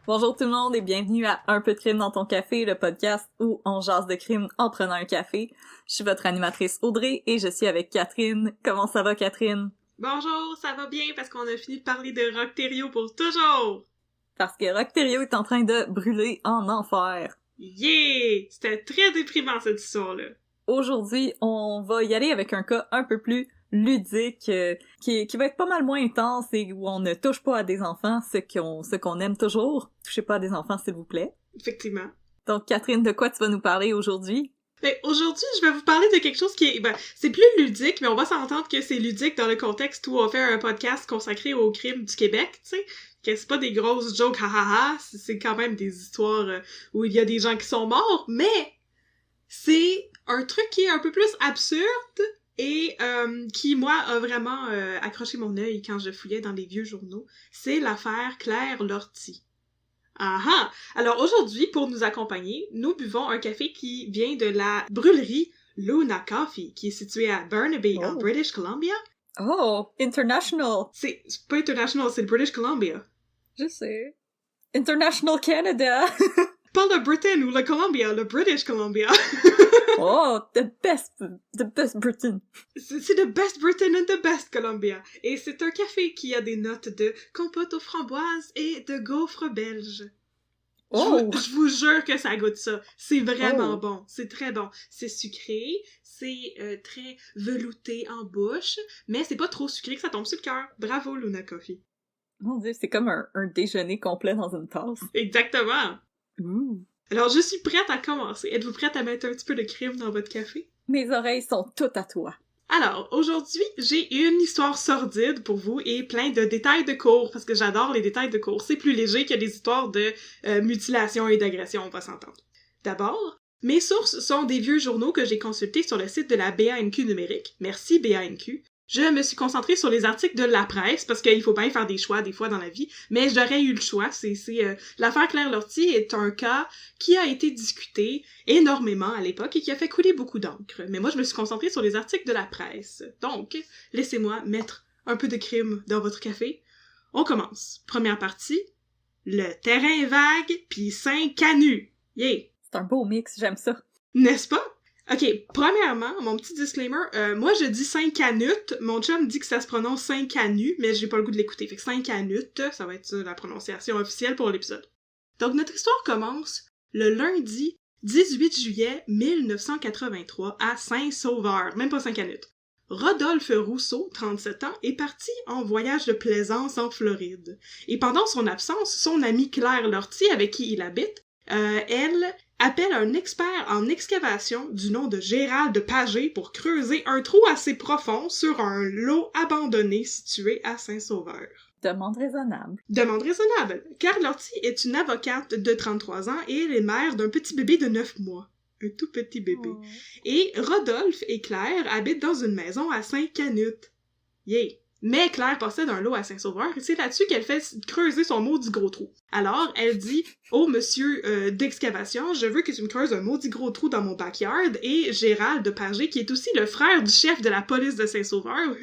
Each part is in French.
Bonjour tout le monde et bienvenue à Un peu de crime dans ton café, le podcast où on jase de crime en prenant un café. Je suis votre animatrice Audrey et je suis avec Catherine. Comment ça va, Catherine? Bonjour, ça va bien parce qu'on a fini de parler de Rockterio pour toujours! Parce que Rockterio est en train de brûler en enfer. Yeah! C'était très déprimant cette histoire-là. Aujourd'hui, on va y aller avec un cas un peu plus ludique, qui va être pas mal moins intense et où on ne touche pas à des enfants, ce qu'on aime toujours. Touchez pas à des enfants, s'il vous plaît. Effectivement. Donc, Catherine, de quoi tu vas nous parler aujourd'hui? Aujourd'hui, je vais vous parler de quelque chose qui est... c'est plus ludique, mais on va s'entendre que c'est ludique dans le contexte où on fait un podcast consacré aux crimes du Québec, tu sais. Que c'est pas des grosses jokes, ha, c'est quand même des histoires où il y a des gens qui sont morts, mais c'est un truc qui est un peu plus absurde et qui, moi, a vraiment accroché mon œil quand je fouillais dans les vieux journaux. C'est l'affaire Claire Lortie. Ah! Alors aujourd'hui, pour nous accompagner, nous buvons un café qui vient de la brûlerie Luna Coffee, qui est située à Burnaby, en British Columbia. Oh! International! C'est pas international, c'est le British Columbia. Je sais. International Canada! Pas le Britain ou le Columbia, le British Columbia. Oh, the best Britain. C'est the best Britain and the best Columbia. Et c'est un café qui a des notes de compote aux framboises et de gaufres belges. Oh! Je vous jure que ça goûte ça. C'est vraiment bon. C'est très bon. C'est sucré, c'est très velouté en bouche, mais c'est pas trop sucré que ça tombe sur le cœur. Bravo, Luna Coffee. Mon Dieu, c'est comme un déjeuner complet dans une tasse. Exactement. Ouh. Alors, je suis prête à commencer. Êtes-vous prête à mettre un petit peu de crème dans votre café? Mes oreilles sont toutes à toi. Alors, aujourd'hui, j'ai une histoire sordide pour vous et plein de détails de cours, parce que j'adore les détails de cours. C'est plus léger que des histoires de mutilation et d'agression, on va s'entendre. D'abord, mes sources sont des vieux journaux que j'ai consultés sur le site de la BANQ numérique. Merci BANQ. Je me suis concentrée sur les articles de la presse, parce qu'il faut bien faire des choix des fois dans la vie, mais j'aurais eu le choix. L'affaire Claire Lortie est un cas qui a été discuté énormément à l'époque et qui a fait couler beaucoup d'encre. Mais moi, je me suis concentrée sur les articles de la presse. Donc, laissez-moi mettre un peu de crème dans votre café. On commence. Première partie, le terrain est vague, puis 5 canuts. Yeah! C'est un beau mix, j'aime ça. N'est-ce pas? Ok, premièrement, mon petit disclaimer, moi je dis 5 canutes, mon chum dit que ça se prononce 5 canuts, mais j'ai pas le goût de l'écouter, fait que 5 canutes, ça va être ça, la prononciation officielle pour l'épisode. Donc notre histoire commence le lundi 18 juillet 1983 à Saint-Sauveur, même pas 5 canutes. Rodolphe Rousseau, 37 ans, est parti en voyage de plaisance en Floride. Et pendant son absence, son amie Claire Lortie, avec qui il habite, elle appelle un expert en excavation du nom de Gérald Pagé pour creuser un trou assez profond sur un lot abandonné situé à Saint-Sauveur. Demande raisonnable. Demande raisonnable. Claire Lortie est une avocate de 33 ans et elle est mère d'un petit bébé de 9 mois. Un tout petit bébé. Oh. Et Rodolphe et Claire habitent dans une maison à Saint-Canute. Yeah! Mais Claire possède un lot à Saint-Sauveur et c'est là-dessus qu'elle fait creuser son maudit gros trou. Alors, elle dit au monsieur d'excavation, je veux que tu me creuses un maudit gros trou dans mon backyard, et Gérald Pagé, qui est aussi le frère du chef de la police de Saint-Sauveur,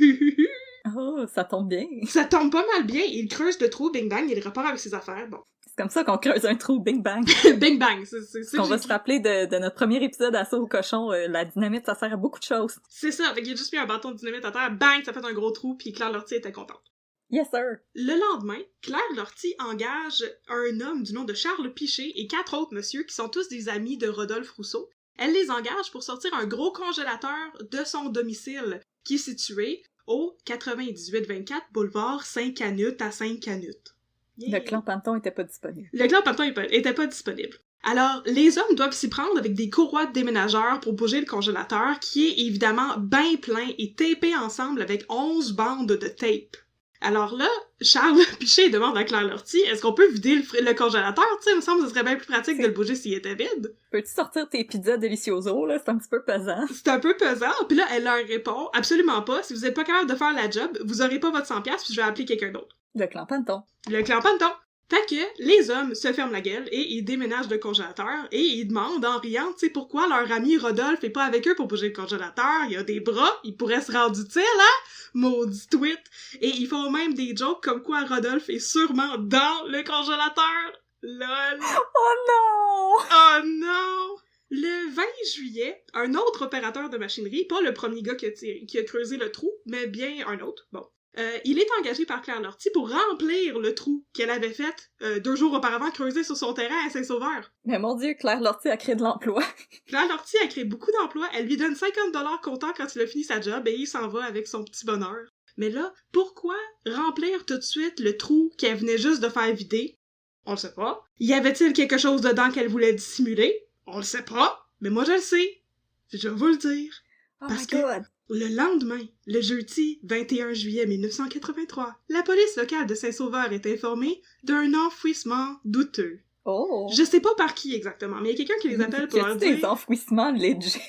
Oh, ça tombe bien. ça tombe pas mal bien, il creuse le trou, bing bang, il repart avec ses affaires, bon. C'est comme ça qu'on creuse un trou, bing bang. Bing bang, c'est ça. On va se rappeler de notre premier épisode à ça au cochon, la dynamite, ça sert à beaucoup de choses. C'est ça, fait qu'il a juste mis un bâton de dynamite à terre, bang, ça fait un gros trou, puis Claire Lortie était contente. Yes, sir! Le lendemain, Claire Lortie engage un homme du nom de Charles Piché et 4 autres messieurs qui sont tous des amis de Rodolphe Rousseau. Elle les engage pour sortir un gros congélateur de son domicile, qui est situé au 9824 boulevard Saint-Canute à Saint-Canute. Yeah. Le clan Panton était pas disponible. Le clan Panton était pas disponible. Alors, les hommes doivent s'y prendre avec des courroies de déménageurs pour bouger le congélateur, qui est évidemment bien plein et tapé ensemble avec 11 bandes de tape. Alors là, Charles Piché demande à Claire Lortie, est-ce qu'on peut vider le congélateur? Tu sais, il me semble que ce serait bien plus pratique de le bouger s'il était vide. Peux-tu sortir tes pizzas Delicioso, là? C'est un petit peu pesant. C'est un peu pesant, puis là, elle leur répond, absolument pas, si vous êtes pas capable de faire la job, vous aurez pas votre 100$, puis je vais appeler quelqu'un d'autre. Le clan Panton. Le clan Panton. Fait que les hommes se ferment la gueule et ils déménagent le congélateur et ils demandent en riant, tu sais, pourquoi leur ami Rodolphe est pas avec eux pour bouger le congélateur, il a des bras, il pourrait se rendre utile, hein? Maudit tweet! Et ils font même des jokes comme quoi Rodolphe est sûrement dans le congélateur. LOL! Oh non! Oh non! Le 20 juillet, un autre opérateur de machinerie, pas le premier gars qui a creusé le trou, mais bien un autre, bon. Il est engagé par Claire Lortie pour remplir le trou qu'elle avait fait 2 jours auparavant creuser sur son terrain à Saint-Sauveur. Mais mon Dieu, Claire Lortie a créé de l'emploi. Claire Lortie a créé beaucoup d'emplois, elle lui donne 50$ comptant quand il a fini sa job et il s'en va avec son petit bonheur. Mais là, pourquoi remplir tout de suite le trou qu'elle venait juste de faire vider? On le sait pas. Y avait-il quelque chose dedans qu'elle voulait dissimuler? On le sait pas. Mais moi je le sais. Je vais vous le dire. Oh Parce my que God! le lendemain, le jeudi 21 juillet 1983, la police locale de Saint-Sauveur est informée d'un enfouissement douteux. Oh! Je sais pas par qui exactement, mais il y a quelqu'un qui les appelle pour leur des dire... enfouissements legit.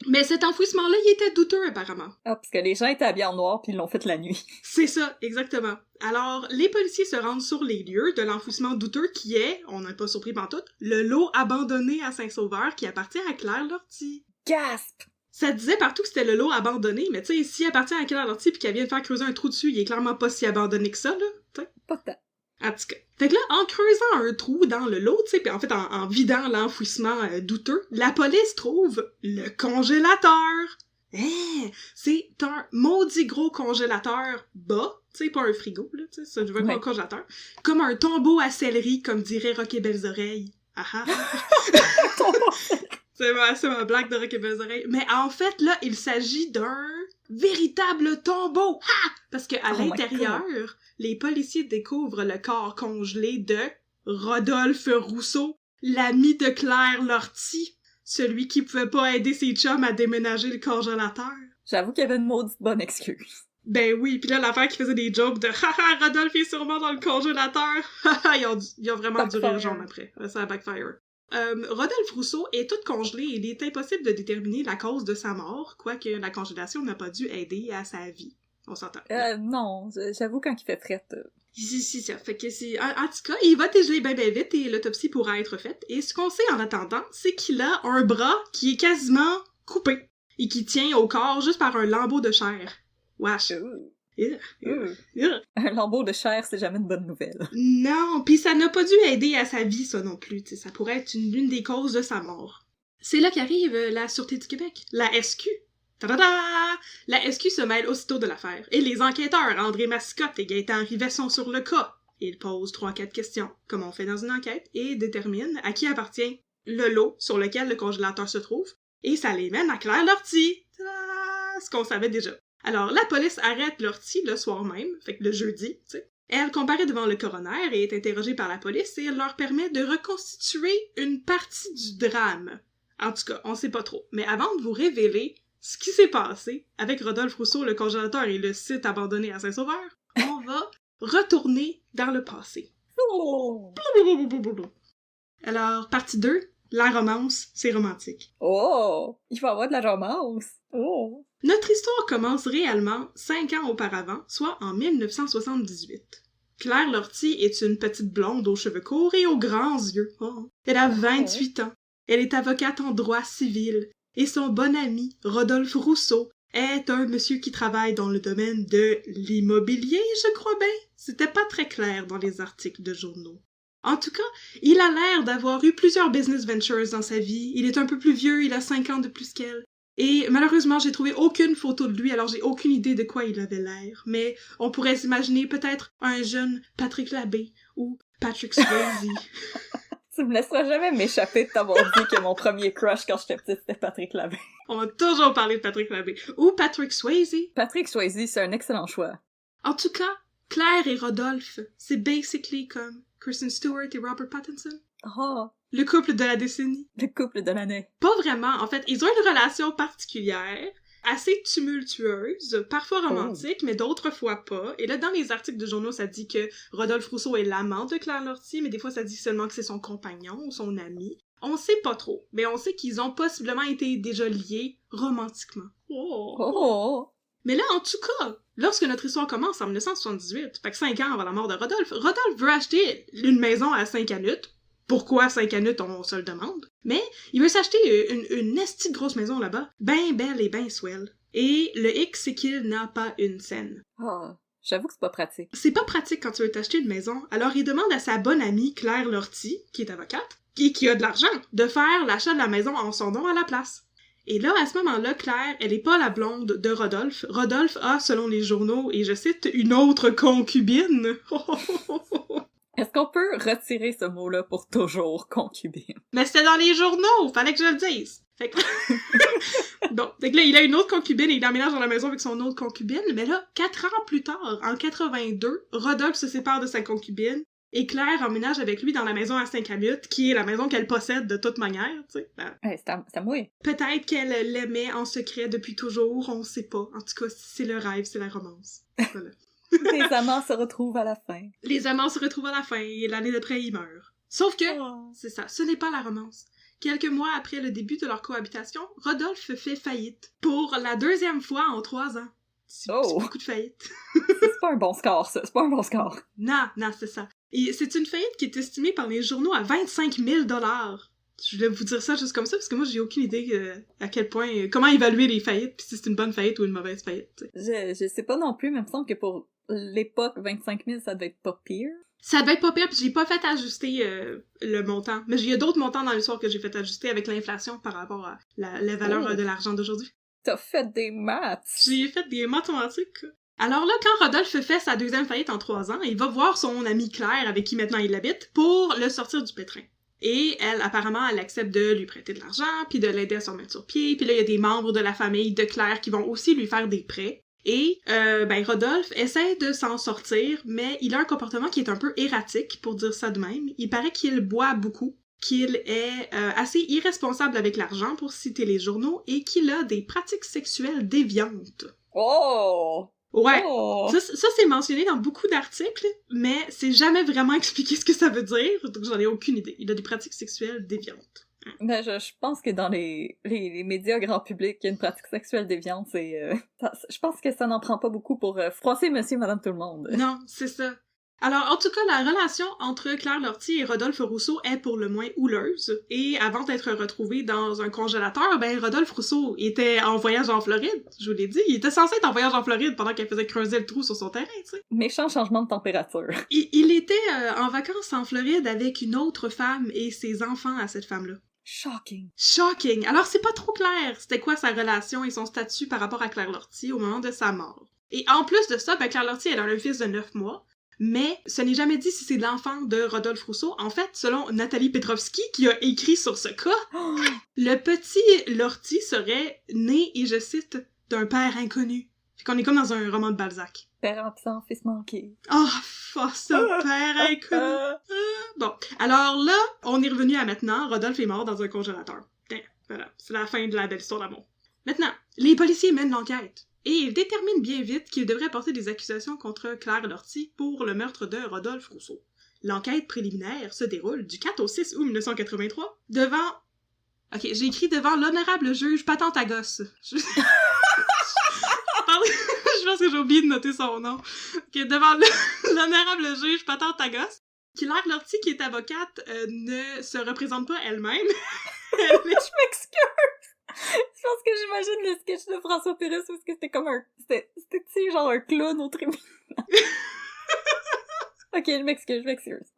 Mais cet enfouissement-là, il était douteux apparemment. Ah, parce que les gens étaient habillés en noir puis ils l'ont fait la nuit. C'est ça, exactement. Alors, les policiers se rendent sur les lieux de l'enfouissement douteux qui est, on n'est pas surpris pantoute, le lot abandonné à Saint-Sauveur qui appartient à Claire Lortie. Gasp! Ça disait partout que c'était le lot abandonné, mais tu sais, s'il appartient à Claire Lortie pis qu'elle vient de faire creuser un trou dessus, il est clairement pas si abandonné que ça, là, tu sais. Pas tant. En tout cas. Fait que là, en creusant un trou dans le lot, tu sais, pis en fait, en vidant l'enfouissement douteux, la police trouve le congélateur! C'est un maudit gros congélateur bas, tu sais, pas un frigo, là, tu sais, ça, je veux pas un congélateur. Comme un tombeau à céleri, comme dirait Rock et Belles Oreilles. Ah ah! C'est ma blague de Rock et Belles Oreilles. Mais en fait, là, il s'agit d'un véritable tombeau! Ha! Parce que à l'intérieur, les policiers découvrent le corps congelé de Rodolphe Rousseau, l'ami de Claire Lortie, celui qui pouvait pas aider ses chums à déménager le congélateur. J'avoue qu'il y avait une maudite bonne excuse. Ben oui, pis là, l'affaire qui faisait des jokes de « Haha, Rodolphe est sûrement dans le congélateur! » Haha, ils ont vraiment dû rire jaune après. Ça a backfire. Rodolphe Rousseau est tout congelé et il est impossible de déterminer la cause de sa mort, quoique la congélation n'a pas dû aider à sa vie. On s'entend. Non, j'avoue quand il fait frette. Si, ça fait que c'est... En tout cas, il va dégeler ben vite et l'autopsie pourra être faite. Et ce qu'on sait en attendant, c'est qu'il a un bras qui est quasiment coupé et qui tient au corps juste par un lambeau de chair. Wesh. Un lambeau de chair, c'est jamais une bonne nouvelle. Non, pis ça n'a pas dû aider à sa vie, ça non plus. T'sais, ça pourrait être l'une des causes de sa mort. C'est là qu'arrive la Sûreté du Québec, la SQ. Ta-da-da! La SQ se mêle aussitôt de l'affaire, et les enquêteurs André Mascotte et Gaëtan Rivet sont sur le cas. Ils posent 3-4 questions, comme on fait dans une enquête, et déterminent à qui appartient le lot sur lequel le congélateur se trouve, et ça les mène à Claire Lortie. Ta-da! Ce qu'on savait déjà. Alors, la police arrête Lortie le soir même, fait que le jeudi, tu sais. Elle comparaît devant le coroner et est interrogée par la police et elle leur permet de reconstituer une partie du drame. En tout cas, on sait pas trop. Mais avant de vous révéler ce qui s'est passé avec Rodolphe Rousseau, le congélateur et le site abandonné à Saint-Sauveur, on va retourner dans le passé. Alors, partie 2, la romance, c'est romantique. Oh! Il va y avoir de la romance! Oh! Notre histoire commence réellement 5 ans auparavant, soit en 1978. Claire Lortie est une petite blonde aux cheveux courts et aux grands yeux. Oh. Elle a 28 ans. Elle est avocate en droit civil. Et son bon ami, Rodolphe Rousseau, est un monsieur qui travaille dans le domaine de l'immobilier, je crois bien. C'était pas très clair dans les articles de journaux. En tout cas, il a l'air d'avoir eu plusieurs business ventures dans sa vie. Il est un peu plus vieux, il a 5 ans de plus qu'elle. Et malheureusement, j'ai trouvé aucune photo de lui, alors j'ai aucune idée de quoi il avait l'air. Mais on pourrait s'imaginer peut-être un jeune Patrick Labbé ou Patrick Swayze. Tu me laisseras jamais m'échapper de t'avoir dit que mon premier crush quand j'étais petite, c'était Patrick Labbé. On va toujours parler de Patrick Labbé. Ou Patrick Swayze. Patrick Swayze, c'est un excellent choix. En tout cas, Claire et Rodolphe, c'est basically comme Kristen Stewart et Robert Pattinson. Oh! Le couple de la décennie. Le couple de l'année. Pas vraiment, en fait. Ils ont une relation particulière. assez tumultueuse, parfois romantique, mais d'autres fois pas. Et là, dans les articles de journaux, ça dit que Rodolphe Rousseau est l'amant de Claire Lortie, mais des fois, ça dit seulement que c'est son compagnon ou son ami. On sait pas trop, mais on sait qu'ils ont possiblement été déjà liés romantiquement. Oh! Mais là, en tout cas, lorsque notre histoire commence en 1978, fait que 5 ans avant la mort de Rodolphe, Rodolphe veut acheter une maison à Saint-Canut. Pourquoi Saint-Canut, on se le demande. Mais il veut s'acheter une esti de grosse maison là-bas, ben belle et ben swell. Et le hic, c'est qu'il n'a pas une scène. Oh, j'avoue que c'est pas pratique. C'est pas pratique quand tu veux t'acheter une maison, alors il demande à sa bonne amie Claire Lortie, qui est avocate, qui a de l'argent, de faire l'achat de la maison en son nom à la place. Et là, à ce moment-là, Claire, elle est pas la blonde de Rodolphe. Rodolphe a, selon les journaux, et je cite, une autre concubine. Est-ce qu'on peut retirer ce mot-là pour toujours, concubine? Mais c'était dans les journaux, fallait que je le dise. Fait que... Bon, fait que là, il a une autre concubine et il emménage dans la maison avec son autre concubine, mais là, 4 ans plus tard, en 82, Rodolphe se sépare de sa concubine et Claire emménage avec lui dans la maison à Saint-Canut, qui est la maison qu'elle possède de toute manière, tu sais. Ben, c'est à moi. Peut-être qu'elle l'aimait en secret depuis toujours, on sait pas. En tout cas, c'est le rêve, c'est la romance. Voilà. Les amants se retrouvent à la fin. Les amants se retrouvent à la fin et l'année d'après, ils meurent. Sauf que, c'est ça, ce n'est pas la romance. Quelques mois après le début de leur cohabitation, Rodolphe fait faillite. Pour la 2e fois en 3 ans. C'est beaucoup de faillites. C'est pas un bon score, ça. C'est pas un bon score. Non, c'est ça. Et c'est une faillite qui est estimée par les journaux à 25 000 $. Je voulais vous dire ça juste comme ça, parce que moi, j'ai aucune idée à quel point... comment évaluer les faillites, puis si c'est une bonne faillite ou une mauvaise faillite. Je sais pas non plus, mais il me semble que pour l'époque, 25 000, ça devait être pas pire. Ça devait être pas pire, puis j'ai pas fait ajuster le montant. Mais il y a d'autres montants dans l'histoire que j'ai fait ajuster avec l'inflation par rapport à la valeur de l'argent d'aujourd'hui. T'as fait des maths! J'ai fait des mathématiques. Alors là, quand Rodolphe fait sa 2e faillite en 3 ans, il va voir son amie Claire, avec qui maintenant il habite, pour le sortir du pétrin. Et elle, apparemment, elle accepte de lui prêter de l'argent, puis de l'aider à se remettre sur pied, puis là, il y a des membres de la famille de Claire qui vont aussi lui faire des prêts. Et, Rodolphe essaie de s'en sortir, mais il a un comportement qui est un peu erratique, pour dire ça de même. Il paraît qu'il boit beaucoup, qu'il est assez irresponsable avec l'argent, pour citer les journaux, et qu'il a des pratiques sexuelles déviantes. Oh! Ouais, oh. Ça c'est mentionné dans beaucoup d'articles, mais c'est jamais vraiment expliqué ce que ça veut dire, donc j'en ai aucune idée. Il a des pratiques sexuelles déviantes. Ben, je pense que dans les médias grand public, il y a une pratique sexuelle déviante, je pense que ça n'en prend pas beaucoup pour froisser monsieur et madame tout le monde. Non, c'est ça. Alors, en tout cas, la relation entre Claire Lortie et Rodolphe Rousseau est pour le moins houleuse, et avant d'être retrouvé dans un congélateur, Rodolphe Rousseau était en voyage en Floride, je vous l'ai dit, il était censé être en voyage en Floride pendant qu'elle faisait creuser le trou sur son terrain, tu sais. Méchant changement de température. Il était en vacances en Floride avec une autre femme et ses enfants à cette femme-là. Shocking! Alors, c'est pas trop clair c'était quoi sa relation et son statut par rapport à Claire Lortie au moment de sa mort. Et en plus de ça, Claire Lortie, elle a un fils de 9 mois, mais ce n'est jamais dit si c'est l'enfant de Rodolphe Rousseau. En fait, selon Nathalie Petrovski, qui a écrit sur ce cas, le petit Lortie serait né, et je cite, d'un père inconnu. Fait qu'on est comme dans un roman de Balzac. Père absent, fils manqué. Oh, ça, père inconnu! Bon, alors là, on est revenu à maintenant, Rodolphe est mort dans un congélateur. Voilà, c'est la fin de la belle histoire d'amour. Maintenant, les policiers mènent l'enquête. Et ils déterminent bien vite qu'ils devraient porter des accusations contre Claire Lortie pour le meurtre de Rodolphe Rousseau. L'enquête préliminaire se déroule du 4 au 6 août 1983 devant... Ok, j'ai écrit devant l'honorable juge Patente à gosse. Je pense que j'ai oublié de noter son nom. Okay, devant l'honorable juge Patente à gosse, Claire Lortie, qui est avocate, ne se représente pas elle-même. Je m'excuse! Je pense que j'imagine le sketch de François Pérez parce que c'était comme c'était, tu sais, genre un clown au tribunal. Ok, je m'excuse.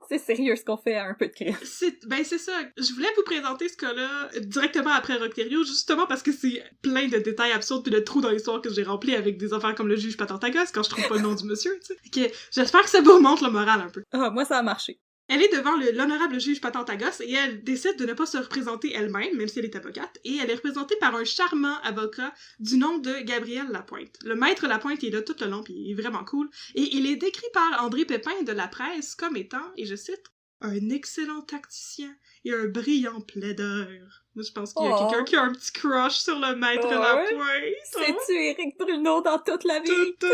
C'est sérieux ce qu'on fait à un peu de crime. C'est ça. Je voulais vous présenter ce cas-là directement après Rocterio, justement parce que c'est plein de détails absurdes pis de trous dans l'histoire que j'ai remplis avec des affaires comme le juge Patentagos quand je trouve pas le nom du monsieur, tu sais. Ok, j'espère que ça vous remonte le moral un peu. Ah, moi ça a marché. Elle est devant l'honorable juge Patentagos et elle décide de ne pas se représenter elle-même, même si elle est avocate, et elle est représentée par un charmant avocat du nom de Gabriel Lapointe. Le maître Lapointe est là tout le long, puis il est vraiment cool, et il est décrit par André Pépin de La Presse comme étant, et je cite, « un excellent tacticien et un brillant plaideur. » Moi, je pense qu'il y a quelqu'un qui a un petit crush sur le maître Lapointe. C'est-tu Éric Bruno dans toute la vérité?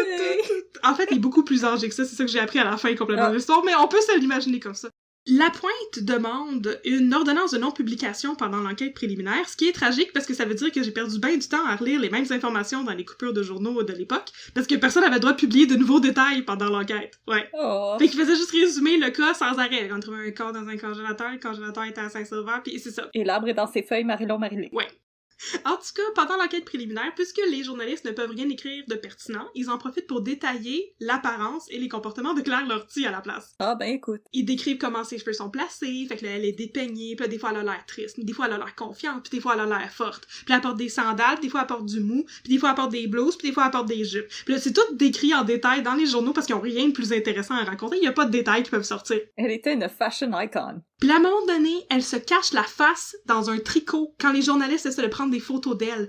En fait, il est beaucoup plus âgé que ça, c'est ça que j'ai appris à la fin complètement de l'histoire, mais on peut se l'imaginer comme ça. Lapointe demande une ordonnance de non-publication pendant l'enquête préliminaire, ce qui est tragique parce que ça veut dire que j'ai perdu bien du temps à relire les mêmes informations dans les coupures de journaux de l'époque, parce que personne n'avait le droit de publier de nouveaux détails pendant l'enquête. Ouais. Fait qu'il faisait juste résumer le cas sans arrêt. On trouvait un corps dans un congélateur, le congélateur était à Saint-Sauveur, puis c'est ça. Et l'arbre est dans ses feuilles, Marilyn. Ouais. En tout cas, pendant l'enquête préliminaire, puisque les journalistes ne peuvent rien écrire de pertinent, ils en profitent pour détailler l'apparence et les comportements de Claire Lortie à la place. Ah ben écoute. Ils décrivent comment ses cheveux sont placés, fait que là, elle est dépeignée, puis là, des fois elle a l'air triste, des fois elle a l'air confiante, puis des fois elle a l'air forte. Puis là, elle porte des sandales, puis des fois elle porte du mou, puis des fois elle porte des blouses, puis des fois elle porte des jupes. Puis là, c'est tout décrit en détail dans les journaux parce qu'ils ont rien de plus intéressant à raconter, il y a pas de détails qui peuvent sortir. Elle était une fashion icon. Puis à un moment donné, elle se cache la face dans un tricot quand les journalistes essaient de prendre des photos d'elle.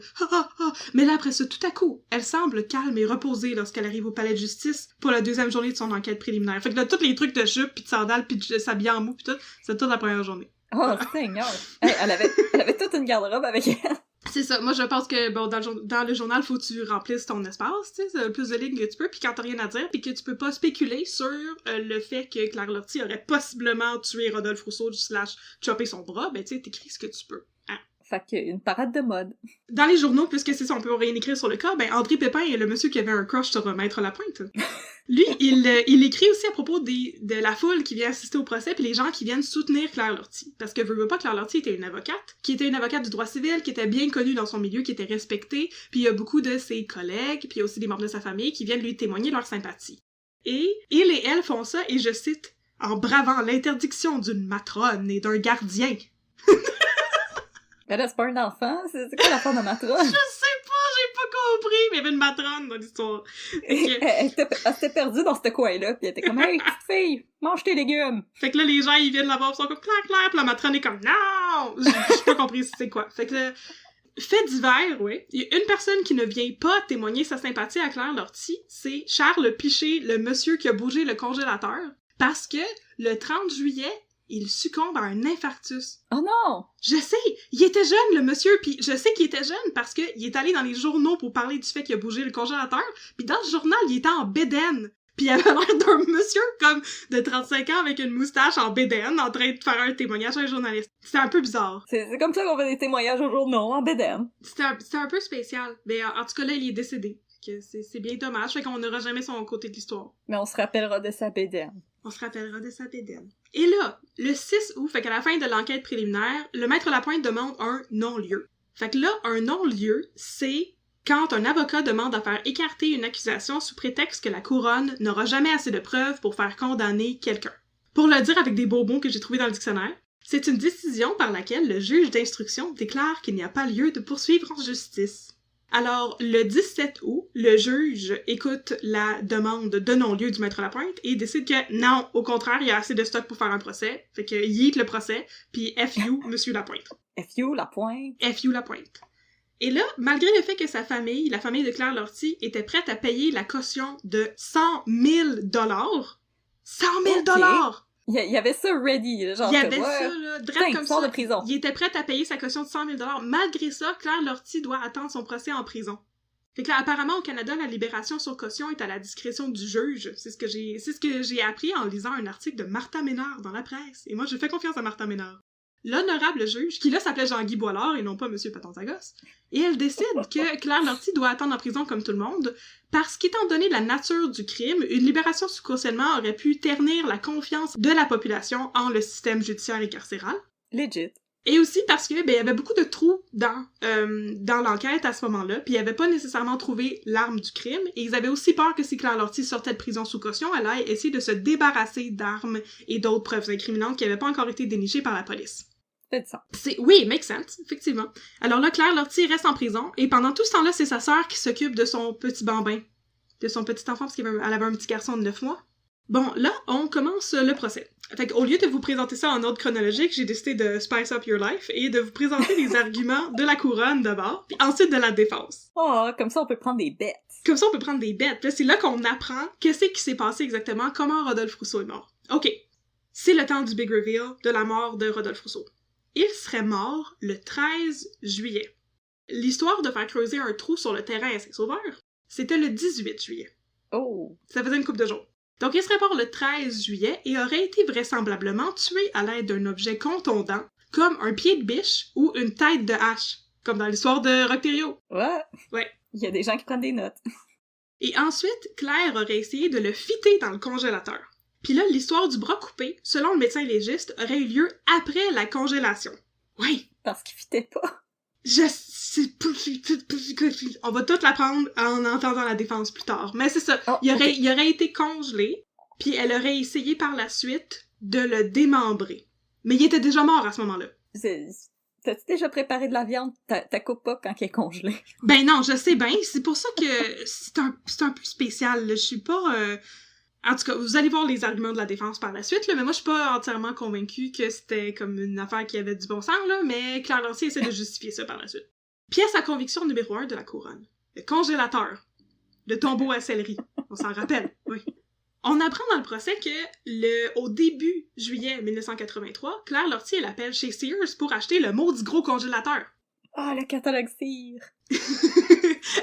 Mais là, après ça, tout à coup, elle semble calme et reposée lorsqu'elle arrive au palais de justice pour la deuxième journée de son enquête préliminaire. Fait que là, tous les trucs de jupe, pis de sandales, pis de s'habiller en mou, pis tout, c'est toute la première journée. Oh, Seigneur! Elle avait toute une garde-robe avec elle. C'est ça. Moi, je pense que, bon, dans le journal, faut que tu remplisses ton espace, tu sais, c'est le plus de lignes que tu peux, puis quand t'as rien à dire, puis que tu peux pas spéculer sur le fait que Claire Lortie aurait possiblement tué Rodolphe Rousseau / chopé son bras, ben, tu sais, t'écris ce que tu peux. Hein? Fait qu'une parade de mode. Dans les journaux, puisque c'est ça, on peut rien écrire sur le cas, ben, André Pépin est le monsieur qui avait un crush sur Maître Lapointe. Lui, il écrit aussi à propos de la foule qui vient assister au procès puis les gens qui viennent soutenir Claire Lortie. Parce que veut pas, Claire Lortie était une avocate, qui était une avocate du droit civil, qui était bien connue dans son milieu, qui était respectée, puis il y a beaucoup de ses collègues, puis il y a aussi des membres de sa famille qui viennent lui témoigner leur sympathie. Et il et elle font ça, et je cite, « en bravant l'interdiction d'une matrone et d'un gardien ». Mais là, c'est pas un enfant, c'est quoi l'affaire de matrone? Je sais pas, j'ai pas compris, mais il y avait une matrone dans l'histoire. Okay. Elle s'était perdue dans ce coin-là, pis elle était comme « Hey, petite fille, mange tes légumes! » Fait que là, les gens, ils viennent la voir, ils sont comme « Claire, pis la matrone est comme « Non! » J'ai pas compris c'est quoi. Fait que fait divers, ouais. Il y a une personne qui ne vient pas témoigner sa sympathie à Claire Lortie, c'est Charles Piché, le monsieur qui a bougé le congélateur, parce que le 30 juillet, il succombe à un infarctus. Oh non! Je sais! Il était jeune, le monsieur, puis je sais qu'il était jeune parce que il est allé dans les journaux pour parler du fait qu'il a bougé le congélateur, puis dans le journal, il était en bédaine. Puis il avait l'air d'un monsieur comme de 35 ans avec une moustache en bédaine en train de faire un témoignage à un journaliste. C'était un peu bizarre. C'est comme ça qu'on fait des témoignages aux journaux, en bédaine. C'était un peu spécial. Mais en tout cas, là, il est décédé. C'est bien dommage, fait qu'on n'aura jamais son côté de l'histoire. Mais on se rappellera de sa bédaine. On se rappellera de sa bédaine. Et là, le 6 août, fait qu'à la fin de l'enquête préliminaire, le maître Lapointe demande un non-lieu. Fait que là, un non-lieu, c'est quand un avocat demande à faire écarter une accusation sous prétexte que la couronne n'aura jamais assez de preuves pour faire condamner quelqu'un. Pour le dire avec des beaux mots que j'ai trouvés dans le dictionnaire, c'est une décision par laquelle le juge d'instruction déclare qu'il n'y a pas lieu de poursuivre en justice. Alors, le 17 août, le juge écoute la demande de non-lieu du maître Lapointe et décide que non, au contraire, il y a assez de stock pour faire un procès. Fait que yeet le procès, puis FU, monsieur Lapointe. FU Lapointe. FU Lapointe. Et là, malgré le fait que sa famille, la famille de Claire Lortie, était prête à payer la caution de 100 000 $, 100 000 $! Il y avait ça ready, genre. Il y avait ça, là, direct comme ça. De prison. Il était prêt à payer sa caution de 100 000 $. Malgré ça, Claire Lortie doit attendre son procès en prison. Fait que là, apparemment, au Canada, la libération sur caution est à la discrétion du juge. C'est ce que j'ai appris en lisant un article de Martha Ménard dans la presse. Et moi, je fais confiance à Martha Ménard. L'honorable juge, qui là s'appelait Jean-Guy Boilard et non pas Monsieur Patentagos, et elle décide que Claire Lortie doit attendre en prison comme tout le monde, parce qu'étant donné la nature du crime, une libération sous cautionnement aurait pu ternir la confiance de la population en le système judiciaire et carcéral. Legit. Et aussi parce que, il y avait beaucoup de trous dans l'enquête à ce moment-là, puis ils avaient pas nécessairement trouvé l'arme du crime, et ils avaient aussi peur que si Claire Lortie sortait de prison sous caution, elle aille essayer de se débarrasser d'armes et d'autres preuves incriminantes qui avaient pas encore été dénichées par la police. Oui, make sense, effectivement. Alors là, Claire Lortie reste en prison, et pendant tout ce temps-là, c'est sa sœur qui s'occupe de son petit bambin, de son petit enfant, parce qu'elle avait un petit garçon de 9 mois. Bon, là, on commence le procès. Fait qu'au lieu de vous présenter ça en ordre chronologique, j'ai décidé de spice up your life et de vous présenter les arguments de la couronne d'abord, puis ensuite de la défense. Oh, comme ça on peut prendre des bêtes. Comme ça on peut prendre des bêtes. Là, c'est là qu'on apprend qu'est-ce qui s'est passé exactement, comment Rodolphe Rousseau est mort. OK. C'est le temps du big reveal de la mort de Rodolphe Rousseau. Il serait mort le 13 juillet. L'histoire de faire creuser un trou sur le terrain à Saint-Sauveur, c'était le 18 juillet. Oh! Ça faisait une couple de jours. Donc il serait mort le 13 juillet et aurait été vraisemblablement tué à l'aide d'un objet contondant, comme un pied de biche ou une tête de hache, comme dans l'histoire de Rock-Terrio. Ouais. Il y a des gens qui prennent des notes. Et ensuite, Claire aurait essayé de le fitter dans le congélateur. Puis là, l'histoire du bras coupé, selon le médecin légiste, aurait eu lieu après la congélation. Oui. Parce qu'il fitait pas. On va tout l'apprendre en entendant la défense plus tard. Mais c'est ça. Il aurait été congelé, puis elle aurait essayé par la suite de le démembrer. Mais il était déjà mort à ce moment-là. T'as-tu déjà préparé de la viande? T'as coupes pas quand elle est congelée. Ben non, je sais bien. C'est pour ça que c'est un peu spécial. Là. Je suis pas... En tout cas, vous allez voir les arguments de la défense par la suite, là, mais moi je suis pas entièrement convaincue que c'était comme une affaire qui avait du bon sens, là, mais Claire Lancier essaie de justifier ça par la suite. Pièce à conviction numéro 1 de la couronne. Le congélateur. Le tombeau à céleri. On s'en rappelle, oui. On apprend dans le procès que, au début juillet 1983, Claire Lortie, elle appelle chez Sears pour acheter le maudit gros congélateur. Ah, le catalogue Sears!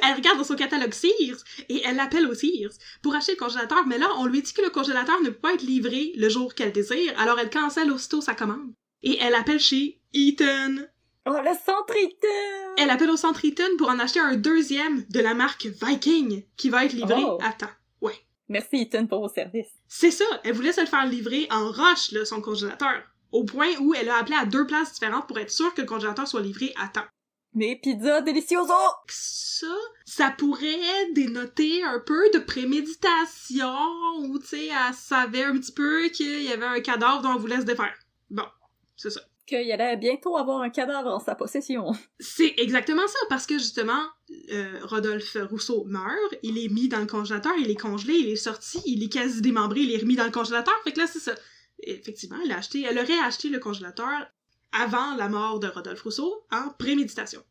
Elle regarde dans son catalogue Sears et elle appelle au Sears pour acheter le congélateur, mais là, on lui dit que le congélateur ne peut pas être livré le jour qu'elle désire, alors elle cancelle aussitôt sa commande. Et elle appelle chez Eaton. Oh, le centre Eaton! Elle appelle au centre Eaton pour en acheter un deuxième de la marque Viking qui va être livré à temps. Ouais. Merci Eaton pour vos services. C'est ça, elle voulait se le faire livrer en roche, là, son congélateur. Au point où elle a appelé à 2 places différentes pour être sûre que le congélateur soit livré à temps. Mes pizzas delicioso! Ça pourrait dénoter un peu de préméditation, ou tu sais, elle savait un petit peu qu'il y avait un cadavre dont on voulait se défaire. Bon, c'est ça. Qu'il allait bientôt avoir un cadavre en sa possession. C'est exactement ça, parce que justement, Rodolphe Rousseau meurt, il est mis dans le congélateur, il est congelé, il est sorti, il est quasi démembré, il est remis dans le congélateur, fait que là, c'est ça. Effectivement, elle aurait acheté le congélateur avant la mort de Rodolphe Rousseau, en préméditation.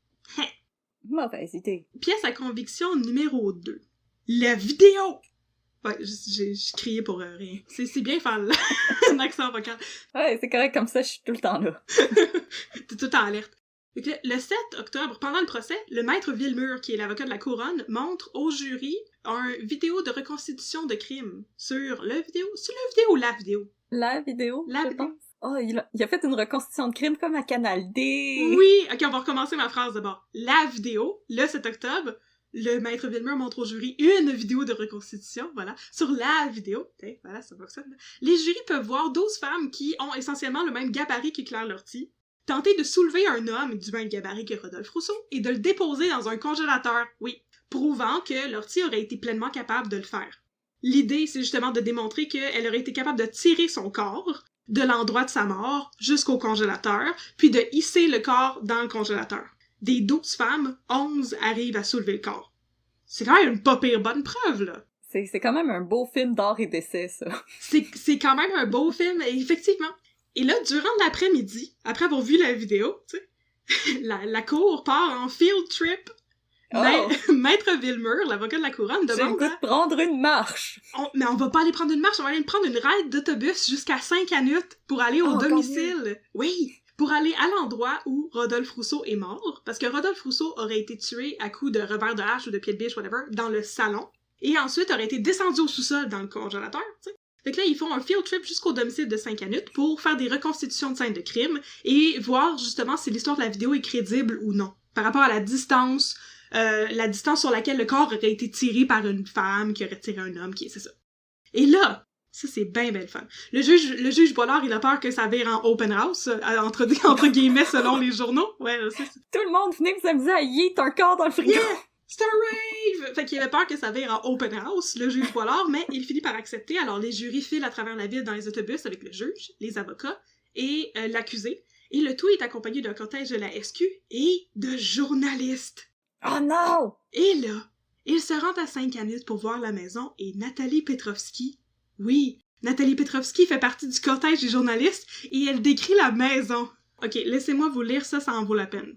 Mauvaise idée. Pièce à conviction numéro 2. La vidéo! Ouais, j'ai crié pour rien. C'est bien faire un accent vocal. Ouais, c'est correct, comme ça, je suis tout le temps là. T'es tout en alerte. Le 7 octobre, pendant le procès, le maître Villemur, qui est l'avocat de la couronne, montre au jury un vidéo de reconstitution de crime sur le vidéo. C'est le vidéo ou la vidéo? La vidéo, la je vidéo. pense. Oh, il a fait une reconstitution de crime comme à Canal D. Oui! Ok, on va recommencer ma phrase d'abord. La vidéo, le 7 octobre, le maître Villemur montre au jury une vidéo de reconstitution, voilà, sur la vidéo. Voilà, ça fonctionne. Les jurys peuvent voir 12 femmes qui ont essentiellement le même gabarit que Claire Lortie, tenter de soulever un homme du même gabarit que Rodolphe Rousseau et de le déposer dans un congélateur, oui, prouvant que Lortie aurait été pleinement capable de le faire. L'idée, c'est justement de démontrer qu'elle aurait été capable de tirer son corps de l'endroit de sa mort jusqu'au congélateur, puis de hisser le corps dans le congélateur. Des 12 femmes, 11 arrivent à soulever le corps. C'est quand même une pas pire bonne preuve, là. C'est quand même un beau film d'art et d'essai, ça. C'est quand même un beau film, effectivement. Et là, durant l'après-midi, après avoir vu la vidéo, tu sais, la cour part en field trip. Maître Villemur, l'avocat de la couronne, demande... J'ai le goût de prendre une marche! Mais on va pas aller prendre une marche, on va aller prendre une ride d'autobus jusqu'à Saint-Canut pour aller au domicile. Oui! Pour aller à l'endroit où Rodolphe Rousseau est mort, parce que Rodolphe Rousseau aurait été tué à coups de revers de hache ou de pied de biche, whatever, dans le salon, et ensuite aurait été descendu au sous-sol dans le congélateur, tu sais. Fait que là, ils font un field trip jusqu'au domicile de Saint-Canut pour faire des reconstitutions de scènes de crime et voir justement si l'histoire de la vidéo est crédible ou non, par rapport à la distance sur laquelle le corps aurait été tiré par une femme qui aurait tiré un homme, c'est ça. Et là, ça c'est bien fun. Le juge Bollard, il a peur que ça vire en open house, entre guillemets, selon les journaux. Ouais, c'est ça. Tout le monde venait s'amuser à yeet un corps dans le frigo. Yeah! C'est un rave! Fait qu'il avait peur que ça vire en open house, le juge Bollard, mais il finit par accepter. Alors les jurys filent à travers la ville dans les autobus avec le juge, les avocats et l'accusé. Et le tout est accompagné d'un cortège de la SQ et de journalistes. Oh non! Et là, ils se rendent à Saint-Canut pour voir la maison et Nathalie Petrovski. Oui, Nathalie Petrovski fait partie du cortège des journalistes et elle décrit la maison. Ok, laissez-moi vous lire ça en vaut la peine.